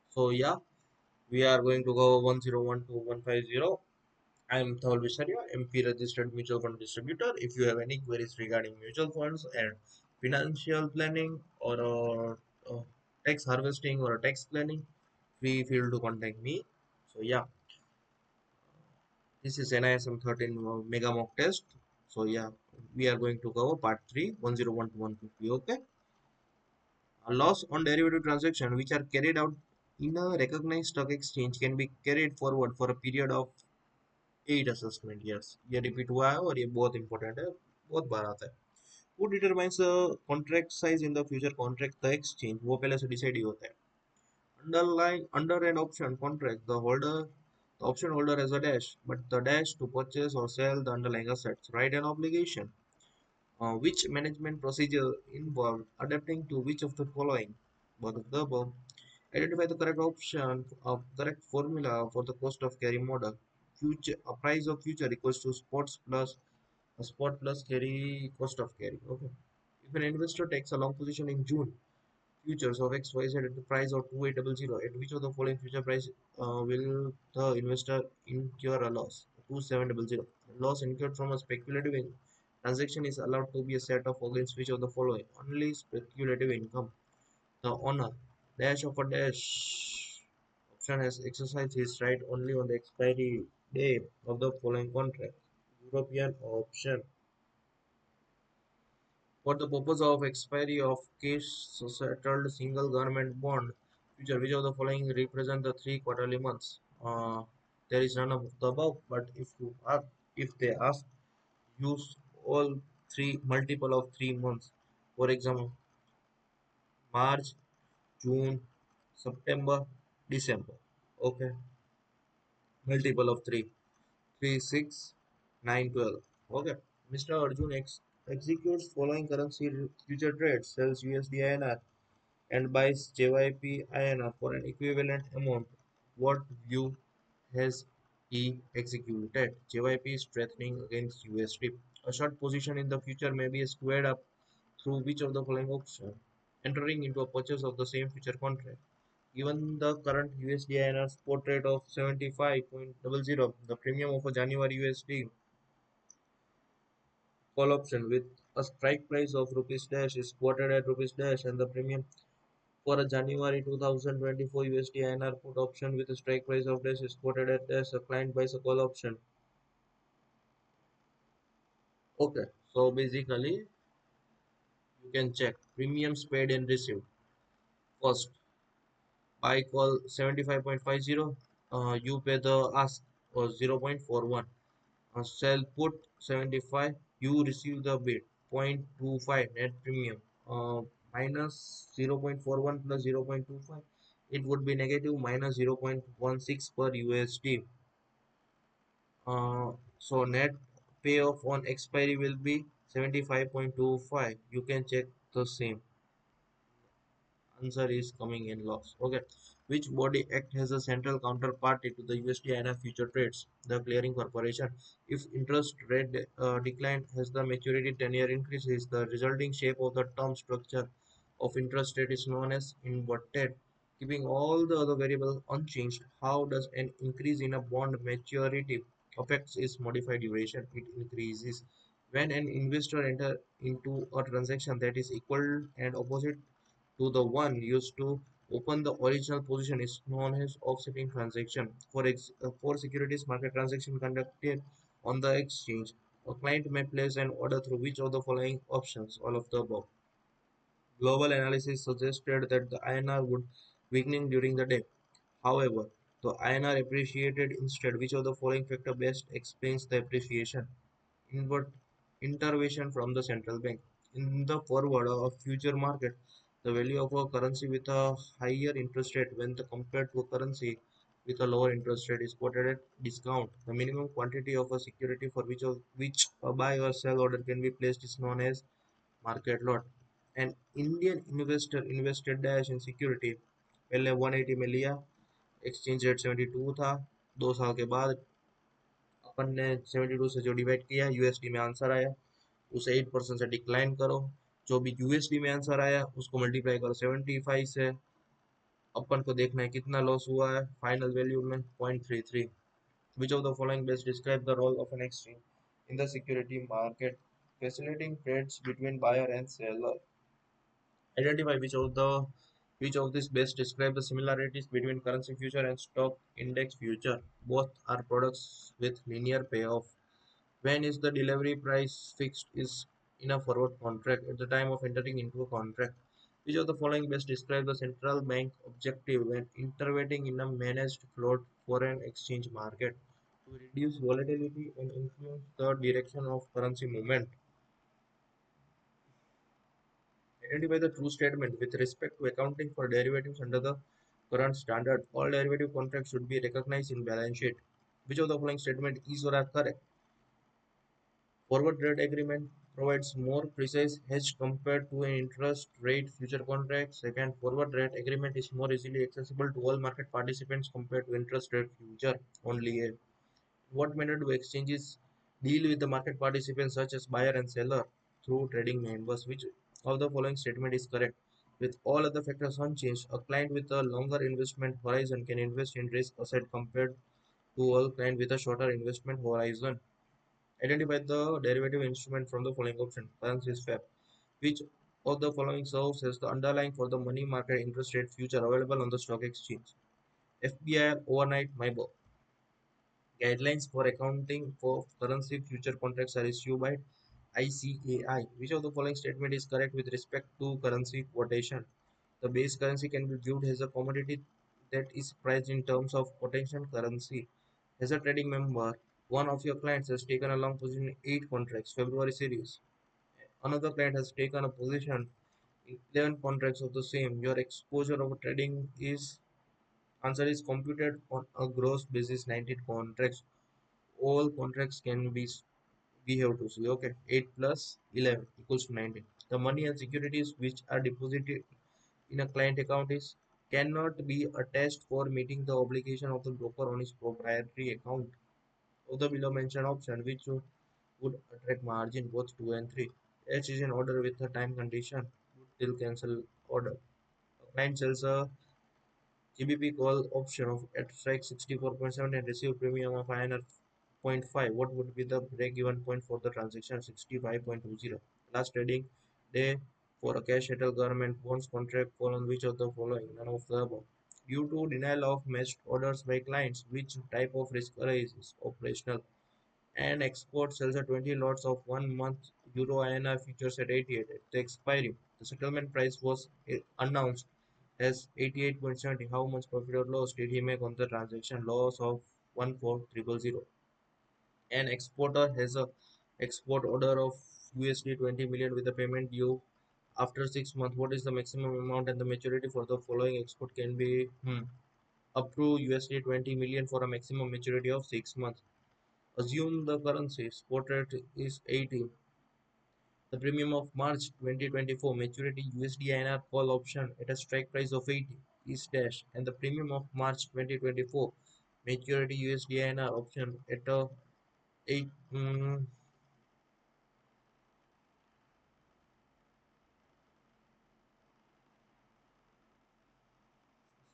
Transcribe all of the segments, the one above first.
So yeah, we are going to go 101 to 150. I am Dhaval Visariya, MP registered mutual fund distributor. If you have any queries regarding mutual funds and financial planning or tax harvesting or tax planning, feel to contact me. So yeah, this is NISM 13 Mega Mock Test. So yeah, we are going to cover part 3, 101 to 150. Okay. A loss on derivative transaction which are carried out in a recognized stock exchange can be carried forward for a period of 8 assessment years. ये repeat हुआ है और ये बहुत important है, बहुत बार आता है. Who determines the contract size in the future contract? The exchange. वो पहले से डिसाइड ही होता है. Underlying under an option contract, the option holder has a dash, but the dash to purchase or sell the underlying assets, right, an obligation. Which management procedure involved adapting to which of the following? Both of the above. Identify the correct option of correct formula for the cost of carry model. Future a price of future equals to spot plus carry cost of carry. Okay. If an investor takes a long position in June futures of XYZ at the price of 2800, at which of the following future price will the investor incur a loss? 2700. Loss incurred from a speculative transaction is allowed to be a set off against which of the following? Only speculative income. The owner dash of a dash option has exercised his right only on the expiry day of the following contract. European option. For the purpose of expiry of cash settled single government bond future, which of the following represent the three quarterly months? There is none of the above, but if they ask, use all three multiple of 3 months. For example, March, June, September, December. Okay, multiple of 3. 3, 6, 9, 12. Okay, Mr. Arjun executes following currency future trades, sells USD INR and buys JYP INR for an equivalent amount. What view has he executed? JYP is strengthening against USD. A short position in the future may be squared up through which of the following option? Entering into a purchase of the same future contract. Given the current USD INR spot rate of 75.00, the premium of a January USD call option with a strike price of rupees dash is quoted at rupees dash, and the premium for a January 2024 USD INR put option with a strike price of dash is quoted at dash. A client buys a call option. Okay, so basically you can check premiums paid and received. First, buy call 75.50, you pay the ask or 0.41. Sell put 75, you receive the bid 0.25 net premium, minus 0.41 plus 0.25, it would be negative minus 0.16 per USD. So net payoff on expiry will be 75.25. You can check the same. Answer is coming in loss. Okay. Which body act as a central counterparty to the USD INR future trades? The clearing corporation. If interest rate decline as the maturity tenure increases, the resulting shape of the term structure of interest rate is known as inverted. Keeping all the other variables unchanged, how does an increase in a bond maturity affects its modified duration? It increases when an investor enter into a transaction that is equal and opposite to the one used to open the original position is known as offsetting transaction. For securities market transaction conducted on the exchange, a client may place an order through which of the following options, all of the above. Global analysis suggested that the INR would weakening during the day. However, the INR appreciated instead. Which of the following factor best explains the appreciation? Invert intervention from the central bank. In the forward or future market, the value of a currency with a higher interest rate when compared to a currency with a lower interest rate is quoted at discount. The minimum quantity of a security for which a buy or sell order can be placed is known as market lot. An Indian investor invested dash in security पहले 180 में लिया, exchange rate 72 था, 2 साल के बाद अपन ने 72 से जो डिवाइड किया यूएसडी में आंसर आया, उसे 8% से डिक्लाइन करो, जो भी यूएसडी में आंसर आया उसको मल्टीप्लाई करो 75 से, अपन को देखना है कितना लॉस हुआ है, फाइनल वैल्यू में 0.33। Which of the following best describe the role of an exchange in the security market facilitating trades between buyer and seller? Identify which of these best describe the similarities between currency future and stock index future. Both are products with linear payoff. When is the delivery price fixed is in a forward contract at the time of entering into a contract? Which of the following best describe the central bank objective when intervening in a managed float foreign exchange market to reduce volatility and influence the direction of currency movement? Identify the true statement with respect to accounting for derivatives under the current standard. All derivative contracts should be recognized in balance sheet. Which of the following statement is or are correct? Forward rate agreement provides more precise hedge compared to an interest rate future contract. Second, forward rate agreement is more easily accessible to all market participants compared to interest rate future only. What manner do exchanges deal with the market participants such as buyer and seller through trading members? Which of the following statement is correct? With all other factors unchanged, a client with a longer investment horizon can invest in risk asset compared to a client with a shorter investment horizon. Identify the derivative instrument from the following option. Currency swap. Which of the following serves as the underlying for the money market interest rate future available on the stock exchange? FBI overnight MIBOR. Guidelines for accounting for currency future contracts are issued by ICAI. Which of the following statement is correct with respect to currency quotation? The base currency can be viewed as a commodity that is priced in terms of quotation currency. As a trading member, one of your clients has taken a long position in 8 contracts, February series. Another client has taken a position in 11 contracts of the same. Your exposure of trading is answer is computed on a gross basis 19 contracts. All contracts can be we have to see. Okay, 8 plus 11 equals to 19. The money and securities which are deposited in a client account is cannot be attached for meeting the obligation of the broker on his proprietary account of the below mentioned option which would attract margin both 2 and 3. H is an order with a time condition till cancel order. A client sells a GBP call option of at strike 64.7 and receive premium of INR 0.5. What would be the break-even point for the transaction? 65.20. Last trading day for a cash settled government bonds contract fall on which of the following? None of the above. Due to denial of matched orders by clients, which type of risk arises? Operational. An export sells a 20 lots of 1 month Euro INR futures at 88 at the expiry. The settlement price was announced as 88.70. How much profit or loss did he make on the transaction? Loss of 14000. An exporter has a export order of USD 20 million with a payment due after 6 months. What is the maximum amount and the maturity for the following export can be up to USD 20 million for a maximum maturity of 6 months. Assume the currency spot rate is 80. The premium of March 2024 maturity USD INR call option at a strike price of 80 is dash, and the premium of March 2024 maturity USD INR option at a 8.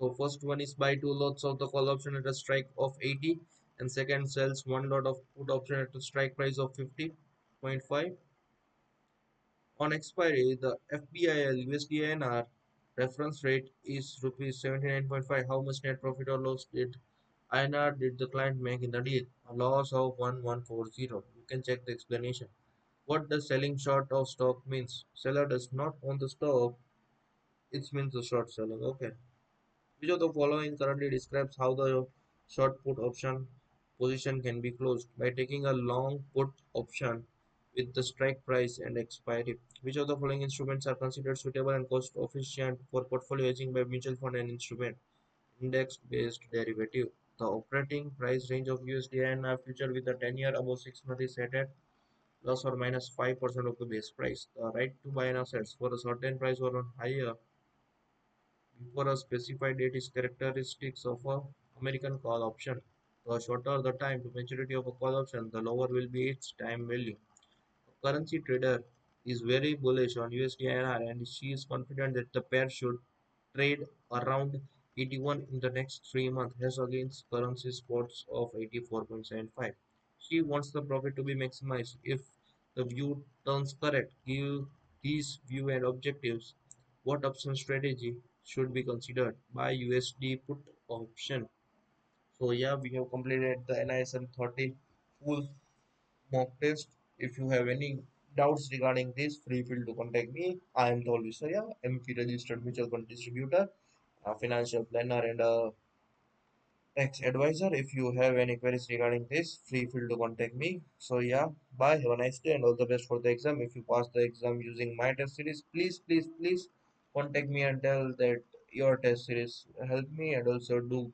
So first one is buy 2 lots of the call option at a strike of 80, and second sells 1 lot of put option at a strike price of 50.5. On expiry, the FBIL USD INR reference rate is rupees 79.5. How much net profit or loss did INR did the client make in the deal? A loss of 1140. You can check the explanation. What does selling short of stock means? Seller does not own the stock. It means the short selling. Okay. Which of the following currently describes how the short put option position can be closed? By taking a long put option with the strike price and expiry. Which of the following instruments are considered suitable and cost efficient for portfolio hedging by mutual fund and instrument? Index based derivative. The operating price range of USD and future with a 10-year above 6 months is set at plus or minus 5% of the base price. The right to buy an assets for a certain price or higher before a specified date is characteristics of a American call option. The shorter the time to maturity of a call option, the lower will be its time value. A currency trader is very bullish on USD INR and she is confident that the pair should trade around 81 in the next 3 months has against currency spots of 84.75. She wants the profit to be maximized. If the view turns correct, give these view and objectives. What option strategy should be considered? Buy USD put option. So yeah, we have completed the NISM 30 full mock test. If you have any doubts regarding this, free feel to contact me. I am Dhaval Visariya, MFI registered mutual fund distributor, a financial planner, and a tax advisor. If you have any queries regarding this, free feel to contact me. So yeah, bye. Have a nice day and all the best for the exam. If you pass the exam using my test series, please contact me and tell that your test series helped me, and also do